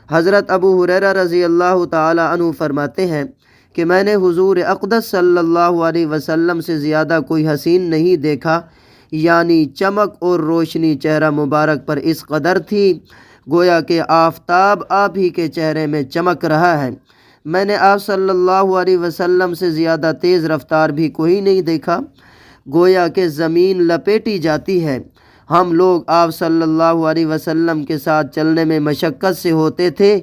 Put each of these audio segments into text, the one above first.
حضرت ابو ہریرہ رضی اللہ تعالی عنہ فرماتے ہیں کہ میں نے حضور اقدس صلی اللہ علیہ وسلم سے زیادہ کوئی حسین نہیں دیکھا، یعنی چمک اور روشنی چہرہ مبارک پر اس قدر تھی گویا کہ آفتاب آپ ہی کے چہرے میں چمک رہا ہے۔ میں نے آپ صلی اللہ علیہ وسلم سے زیادہ تیز رفتار بھی کوئی نہیں دیکھا، گویا کہ زمین لپیٹی جاتی ہے۔ ہم لوگ آپ صلی اللہ علیہ وسلم کے ساتھ چلنے میں مشقت سے ہوتے تھے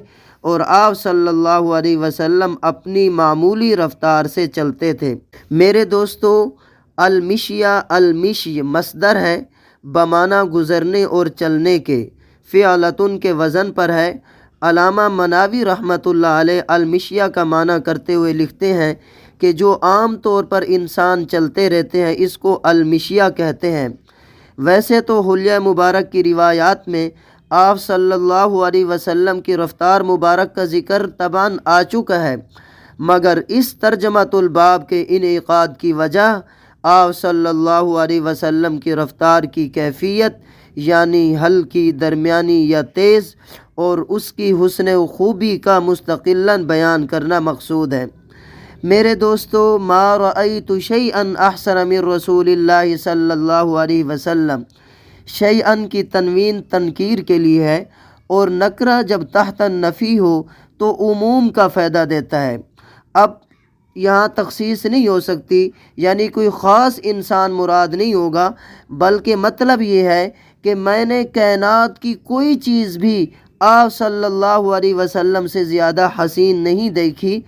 اور آپ صلی اللہ علیہ وسلم اپنی معمولی رفتار سے چلتے تھے۔ میرے دوستو، المشی مصدر ہے بمعنی گزرنے اور چلنے کے، فعلتن کے وزن پر ہے۔ علامہ مناوی رحمۃ اللہ علیہ المشیہ کا معنی کرتے ہوئے لکھتے ہیں کہ جو عام طور پر انسان چلتے رہتے ہیں اس کو المشیہ کہتے ہیں۔ ویسے تو حلیہ مبارک کی روایات میں آپ صلی اللہ علیہ وسلم کی رفتار مبارک کا ذکر طبعاً آ چکا ہے، مگر اس ترجمۃ الباب کے انعقاد کی وجہ آپ صلی اللہ علیہ وسلم کی رفتار کی کیفیت، یعنی ہلکی، درمیانی یا تیز، اور اس کی حسن و خوبی کا مستقلاً بیان کرنا مقصود ہے۔ میرے دوستو، ما رأیت شیئا احسن من رسول اللہ صلی اللہ علیہ وسلم، شیئا کی تنوین تنکیر کے لیے ہے، اور نکرہ جب تحت النفی ہو تو عموم کا فائدہ دیتا ہے۔ اب یہاں تخصیص نہیں ہو سکتی، یعنی کوئی خاص انسان مراد نہیں ہوگا، بلکہ مطلب یہ ہے کہ میں نے کائنات کی کوئی چیز بھی آپ صلی اللہ علیہ وسلم سے زیادہ حسین نہیں دیکھی،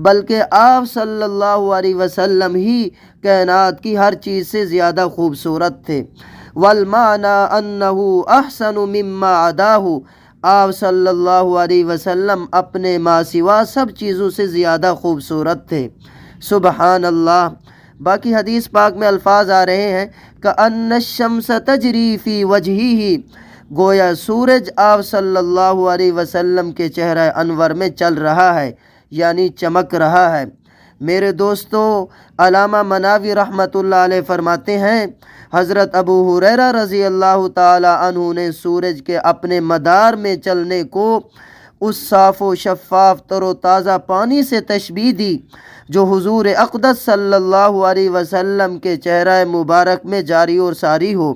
بلکہ آپ صلی اللہ علیہ وسلم ہی کائنات کی ہر چیز سے زیادہ خوبصورت تھے۔ والمعنی انہ احسن مما عداہ، آپ صلی اللہ علیہ وسلم اپنے ما سوا سب چیزوں سے زیادہ خوبصورت تھے۔ سبحان اللہ۔ باقی حدیث پاک میں الفاظ آ رہے ہیں کأن الشمس تجری فی وجہہ، گویا سورج آپ صلی اللہ علیہ وسلم کے چہرہ انور میں چل رہا ہے، یعنی چمک رہا ہے۔ میرے دوستو، علامہ مناوی رحمۃ اللہ علیہ فرماتے ہیں حضرت ابو ہریرہ رضی اللہ تعالی عنہ نے سورج کے اپنے مدار میں چلنے کو اس صاف و شفاف تر و تازہ پانی سے تشبیہ دی جو حضور اقدس صلی اللہ علیہ وسلم کے چہرہ مبارک میں جاری اور ساری ہو،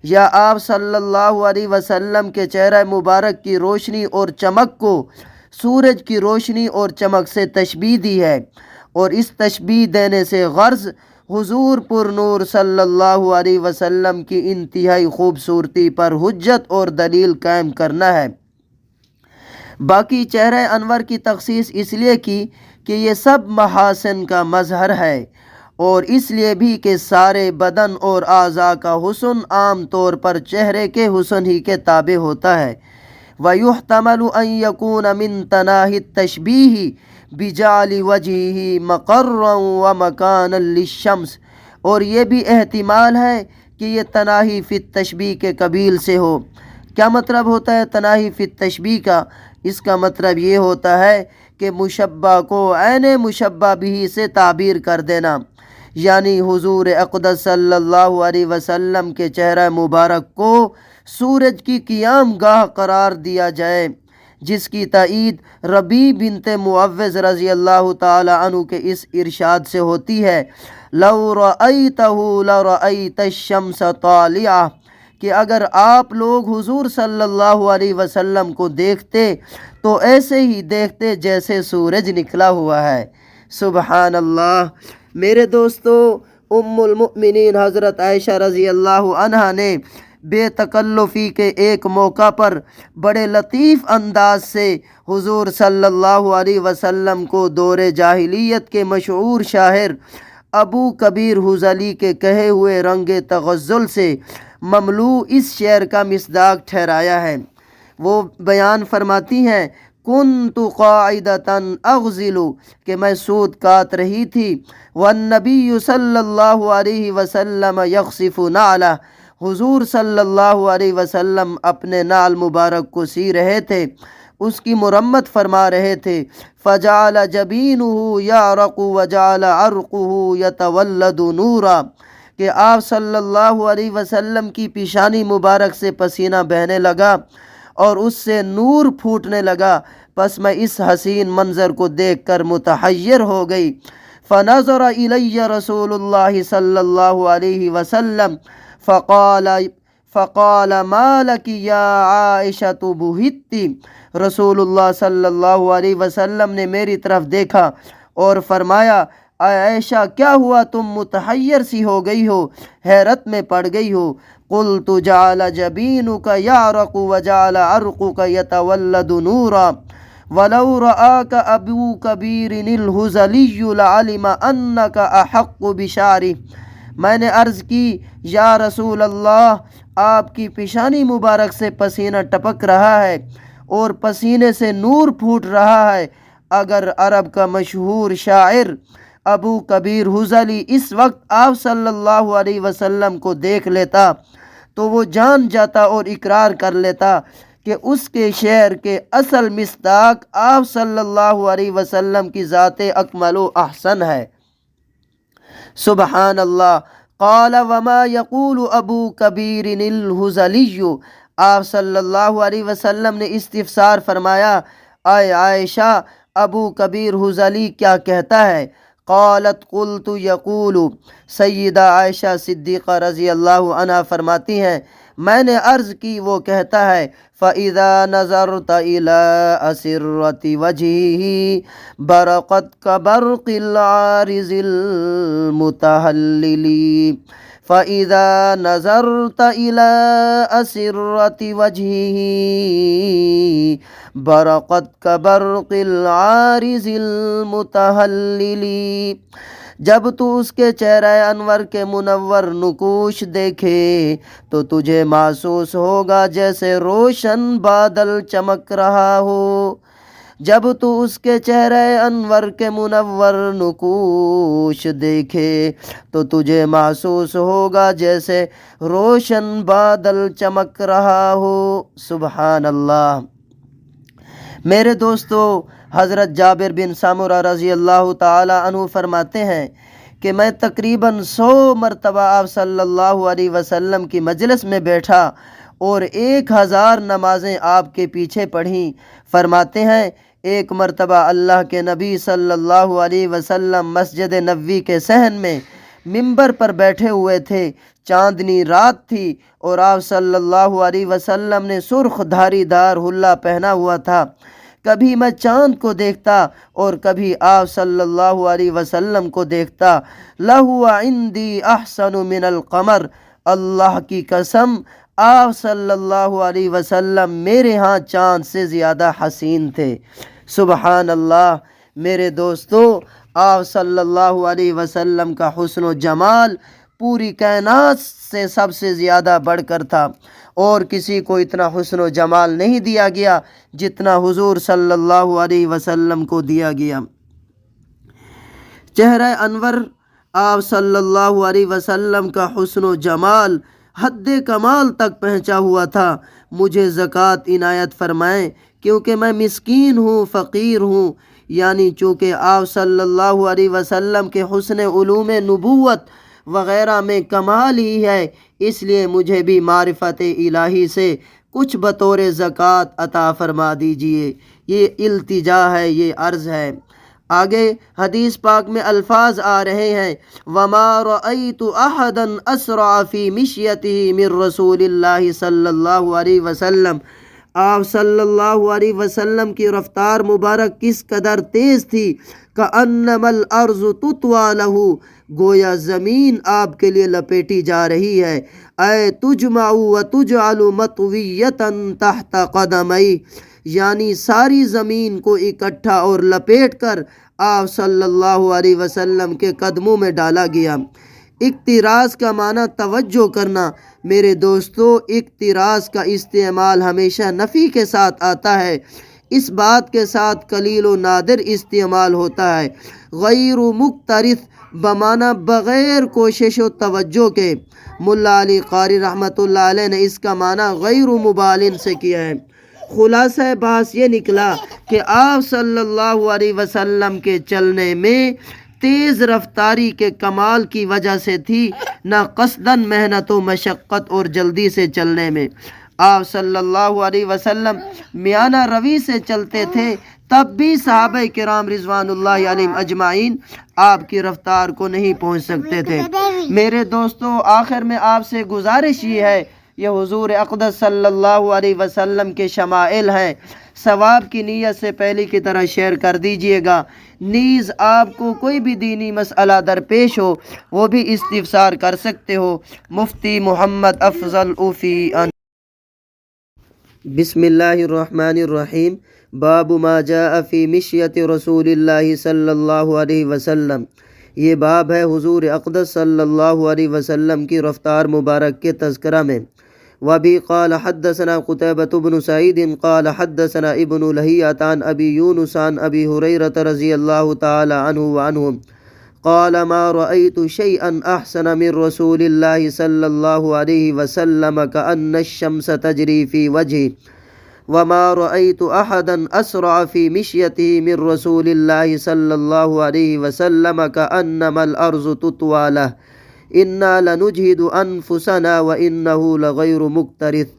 یا آپ صلی اللہ علیہ وسلم کے چہرہ مبارک کی روشنی اور چمک کو سورج کی روشنی اور چمک سے تشبیہ دی ہے، اور اس تشبیہ دینے سے غرض حضور پر نور صلی اللہ علیہ وسلم کی انتہائی خوبصورتی پر حجت اور دلیل قائم کرنا ہے۔ باقی چہرہ انور کی تخصیص اس لیے کی کہ یہ سب محاسن کا مظہر ہے، اور اس لیے بھی کہ سارے بدن اور اعضاء کا حسن عام طور پر چہرے کے حسن ہی کے تابع ہوتا ہے۔ وَيُحْتَمَلُ أَن يَكُونَ مِن تَنَاهِ التَّشْبِيهِ بِجَعْلِ وَجْهِهِ مَقَرًّا وَمَكَانًا لِلشَّمْسِ، اور یہ بھی احتمال ہے کہ یہ تناہی فی التشبیہ کے قبیل سے ہو۔ کیا مطلب ہوتا ہے تناہی فی التشبیہ کا؟ اس کا مطلب یہ ہوتا ہے کہ مشبہ کو عین مشبہ بھی سے تعبیر کر دینا، یعنی حضور اقدس صلی اللہ علیہ وسلم کے چہرہ مبارک کو سورج کی قیام گاہ قرار دیا جائے، جس کی تائید ربیع بنت معوذ رضی اللہ تعالی عنہ کے اس ارشاد سے ہوتی ہے لو رأیتہ لرأیت الشمس طالعہ، کہ اگر آپ لوگ حضور صلی اللہ علیہ وسلم کو دیکھتے تو ایسے ہی دیکھتے جیسے سورج نکلا ہوا ہے۔ سبحان اللہ۔ میرے دوستو، ام المؤمنین حضرت عائشہ رضی اللہ عنہا نے بے تکلفی کے ایک موقع پر بڑے لطیف انداز سے حضور صلی اللہ علیہ وسلم کو دور جاہلیت کے مشہور شاعر ابو کبیر حضلی کے کہے ہوئے رنگ تغزل سے مملوء اس شعر کا مصداق ٹھہرایا ہے۔ وہ بیان فرماتی ہیں کنت قاعدۃ اغزل، کہ میں سود کاٹ رہی تھی، والنبی صلی اللہ علیہ وسلم یخصف نعلہ، حضور صلی اللہ علیہ وسلم اپنے نعل مبارک کو سی رہے تھے، اس کی مرمت فرما رہے تھے۔ فجعل جبینہ یعرق وجعل عرقہ یتولد نورا، کہ آپ صلی اللہ علیہ وسلم کی پیشانی مبارک سے پسینہ بہنے لگا اور اس سے نور پھوٹنے لگا، پس میں اس حسین منظر کو دیکھ کر متحیر ہو گئی۔ فنظر الی رسول اللہ صلی اللہ علیہ وسلم فقال ما لک یا عائشۃ بہتی۔ رسول اللہ صلی اللہ علیہ وسلم نے میری طرف دیکھا اور فرمایا، اے عائشہ کیا ہوا، تم متحیر سی ہو گئی ہو، حیرت میں پڑ گئی ہو۔ قلت جعل جبینک یعرق وجعل عرقک یتولد نورا ولو رآک ابو کبیر الہذلی لعلم انک احق بشعرہ۔ میں نے عرض کی، یا رسول اللہ، آپ کی پیشانی مبارک سے پسینہ ٹپک رہا ہے اور پسینے سے نور پھوٹ رہا ہے۔ اگر عرب کا مشہور شاعر ابو کبیر حذلی اس وقت آپ صلی اللہ علیہ وسلم کو دیکھ لیتا تو وہ جان جاتا اور اقرار کر لیتا کہ اس کے شعر کے اصل مصداق آپ صلی اللہ علیہ وسلم کی ذات اکمل و احسن ہے۔ سبحان اللہ۔ قال وما یقول ابو کبیر الحذلی۔ آپ صلی اللہ علیہ وسلم نے استفسار فرمایا، اے عائشہ، ابو کبیر حذلی کیا کہتا ہے؟ قالت قلت یقول۔ سیدہ عائشہ صدیقہ رضی اللہ عنہ فرماتی ہیں، میں نے عرض کی، وہ کہتا ہے، فَإِذَا نَظَرْتَ إِلَىٰ أَسِرَّةِ وَجْهِهِ بَرَقَتْ كَبَرْقِ الْعَارِضِ الْمُتَهَلِّلِ۔ فَإِذَا نَظَرْتَ إِلَىٰ أَسِرَّةِ وَجْهِهِ بَرَقَتْ كَبَرْقِ الْعَارِضِ الْمُتَهَلِّلِ۔ جب تو اس کے چہرہ انور کے منور نقوش دیکھے تو تجھے محسوس ہوگا جیسے روشن بادل چمک رہا ہو۔ جب تو اس کے چہرہ انور کے منور نقوش دیکھے تو تجھے محسوس ہوگا جیسے روشن بادل چمک رہا ہو۔ سبحان اللہ۔ میرے دوستو، حضرت جابر بن سامرہ رضی اللہ تعالی عنہ فرماتے ہیں کہ میں تقریباً 100 مرتبہ آپ صلی اللہ علیہ وسلم کی مجلس میں بیٹھا اور 1000 نمازیں آپ کے پیچھے پڑھیں۔ فرماتے ہیں، ایک مرتبہ اللہ کے نبی صلی اللہ علیہ وسلم مسجد نبوی کے صحن میں ممبر پر بیٹھے ہوئے تھے، چاندنی رات تھی اور آپ صلی اللہ علیہ وسلم نے سرخ دھاری دار حلہ پہنا ہوا تھا۔ کبھی میں چاند کو دیکھتا اور کبھی آپ صلی اللہ علیہ وسلم کو دیکھتا۔ لَهُوَ عِنْدِي أَحْسَنُ مِنَ الْقَمَرِ۔ اللہ کی قسم، آپ صلی اللہ علیہ وسلم میرے ہاں چاند سے زیادہ حسین تھے۔ سبحان اللہ۔ میرے دوستو، آپ صلی اللہ علیہ وسلم کا حسن و جمال پوری کائنات سے سب سے زیادہ بڑھ کر تھا، اور کسی کو اتنا حسن و جمال نہیں دیا گیا جتنا حضور صلی اللہ علیہ وسلم کو دیا گیا۔ چہرہ انور آپ صلی اللہ علیہ وسلم کا حسن و جمال حد کمال تک پہنچا ہوا تھا۔ مجھے زکوٰۃ عنایت فرمائیں کیونکہ میں مسکین ہوں، فقیر ہوں، یعنی چونکہ آپ صلی اللہ علیہ وسلم کے حسن علوم نبوت وغیرہ میں کمال ہی ہے، اس لیے مجھے بھی معرفت الہی سے کچھ بطور زکوٰۃ عطا فرما دیجئے۔ یہ التجا ہے، یہ عرض ہے۔ آگے حدیث پاک میں الفاظ آ رہے ہیں، وَمَا رَأَيْتُ أَحَدًا أَسْرَعَ فِي مِشْيَتِهِ مِن رسول اللہ صلی اللہ علیہ وسلم۔ آپ صلی اللہ علیہ وسلم کی رفتار مبارک کس قدر تیز تھی، کأنما الارض تطوی لہ، گویا زمین آپ کے لیے لپیٹی جا رہی ہے۔ اے تجمع وتجعل مطویۃ تحت قدمی، یعنی ساری زمین کو اکٹھا اور لپیٹ کر آپ صلی اللہ علیہ وسلم کے قدموں میں ڈالا گیا۔ اقتراض کا معنی توجہ کرنا۔ میرے دوستو، اقتراض کا استعمال ہمیشہ نفی کے ساتھ آتا ہے، اس بات کے ساتھ قلیل و نادر استعمال ہوتا ہے۔ غیر مقترث بمعنی بغیر کوشش و توجہ کے۔ ملا علی قاری رحمۃ اللہ علیہ نے اس کا معنی غیر مبالن سے کیا ہے۔ خلاصہ بات یہ نکلا کہ آپ صلی اللہ علیہ وسلم کے چلنے میں تیز رفتاری کے کمال کی وجہ سے تھی، نہ قصداً محنت و مشقت اور جلدی سے چلنے میں۔ آپ صلی اللہ علیہ وسلم میانہ روی سے چلتے تھے، تب بھی صحابہ کرام رضوان اللہ علیہم اجمعین آپ کی رفتار کو نہیں پہنچ سکتے تھے۔ میرے دوستو، آخر میں آپ سے گزارش یہ ہے، یہ حضور اقدس صلی اللہ علیہ وسلم کے شمائل ہیں، ثواب کی نیت سے پہلے کی طرح شیئر کر دیجئے گا۔ نیز آپ کو کوئی بھی دینی مسئلہ درپیش ہو وہ بھی استفسار کر سکتے ہو۔ مفتی محمد افضل اوفی۔ بسم اللہ الرحمن الرحیم۔ باب ما جاء فی مشیت رسول اللہ صلی اللہ علیہ وسلم۔ یہ باب ہے حضور اقدس صلی اللہ علیہ وسلم کی رفتار مبارک کے تذکرہ میں۔ وبی قال حدثنا قتیبۃ بن سعید قال حدثنا ابن لہیعۃ عن ابی یونس عن ابی ہریرہ رضی اللہ تعالی عنہ وعنہم قال ما رأيت شيئا أحسن من رسول الله صلى الله عليه وسلم كأن الشمس تجري في وجهه وما رأيت أحدا أسرع في مشيته من رسول الله صلى الله عليه وسلم كأنما الأرض تطوى له إنا لنجهد أنفسنا وإنه لغير مكترث۔